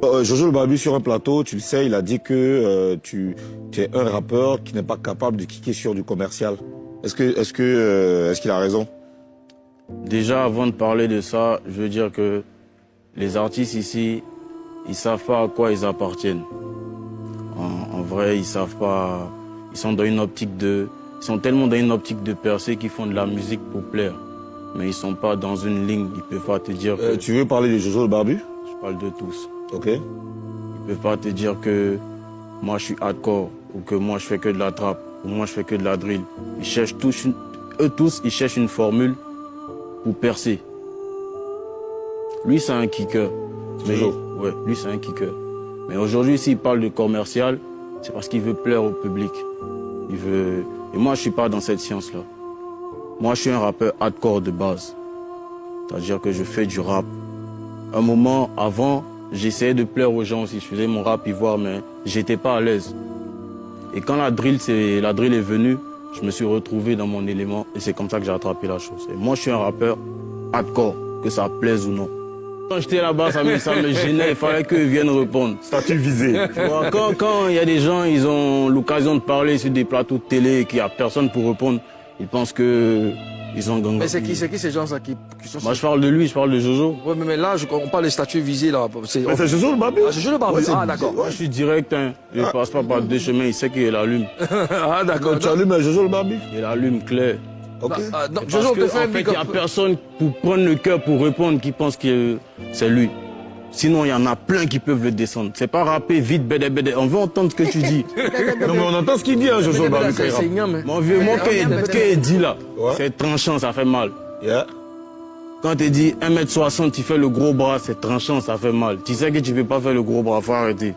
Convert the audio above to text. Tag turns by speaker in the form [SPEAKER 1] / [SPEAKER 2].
[SPEAKER 1] Jojo le Barbu sur un plateau, tu le sais, il a dit que tu es un rappeur qui n'est pas capable de kicker sur du commercial. Est-ce qu'il a raison?
[SPEAKER 2] Déjà, avant de parler de ça, je veux dire que les artistes ici, ils savent pas à quoi ils appartiennent. En vrai, ils savent pas. Ils sont tellement dans une optique de percer qu'ils font de la musique pour plaire. Mais ils sont pas dans une ligne. Ils peuvent pas te dire que...
[SPEAKER 1] Tu veux parler de Jojo le Barbu?
[SPEAKER 2] Je parle de tous.
[SPEAKER 1] Ok.
[SPEAKER 2] Ils peuvent pas te dire que moi je suis hardcore ou que moi je fais que de la trap ou moi je fais que de la drill. Ils cherchent eux tous, ils cherchent une formule pour percer. Lui, c'est un kicker. Ouais, lui, c'est un kicker. Mais aujourd'hui, s'il parle de commercial, c'est parce qu'il veut plaire au public. Et moi, je suis pas dans cette science-là. Moi, je suis un rappeur hardcore de base. C'est-à-dire que je fais du rap. Un moment avant, j'essayais de plaire aux gens aussi. Je faisais mon rap ivoire, mais j'étais pas à l'aise. Et quand la drill est venue, je me suis retrouvé dans mon élément et c'est comme ça que j'ai attrapé la chose. Et moi, je suis un rappeur hardcore, que ça plaise ou non. Quand j'étais là-bas, ça me gênait, il fallait qu'ils viennent répondre.
[SPEAKER 1] Statut visé.
[SPEAKER 2] Tu vois, quand il y a des gens, ils ont l'occasion de parler sur des plateaux de télé et qu'il n'y a personne pour répondre, ils pensent que ils ont gagné.
[SPEAKER 3] Mais c'est qui ces gens-là qui sont...
[SPEAKER 2] Moi, je parle de lui, je parle de Jojo.
[SPEAKER 3] Ouais, mais là, on parle des statuts visés, là.
[SPEAKER 1] C'est Jojo le Barbu?
[SPEAKER 3] Ah, Jojo le Barbu. Ah, d'accord.
[SPEAKER 2] Moi, je suis direct, hein. Je passe pas par deux chemins, il sait qu'il allume.
[SPEAKER 3] Ah, d'accord.
[SPEAKER 1] Tu allumes Jojo le Barbu?
[SPEAKER 2] Il allume clair.
[SPEAKER 1] Ok.
[SPEAKER 3] Jojo, te fait un
[SPEAKER 2] en fait, il n'y a personne pour prendre le cœur pour répondre qui pense que c'est lui. Sinon, il y en a plein qui peuvent le descendre. C'est pas rapper vite, bédé, bédé. On veut entendre ce que tu dis.
[SPEAKER 1] Non, mais on entend ce qu'il dit, hein, Jojo le Barbu.
[SPEAKER 3] C'est ignoble, mais...
[SPEAKER 2] Mon vieux, moi, ce qu'il dit là, c'est tranchant, ça fait mal.
[SPEAKER 1] Yeah.
[SPEAKER 2] Quand tu dis 1m60, tu fais le gros bras, c'est tranchant, ça fait mal. Tu sais que tu peux pas faire le gros bras, faut arrêter.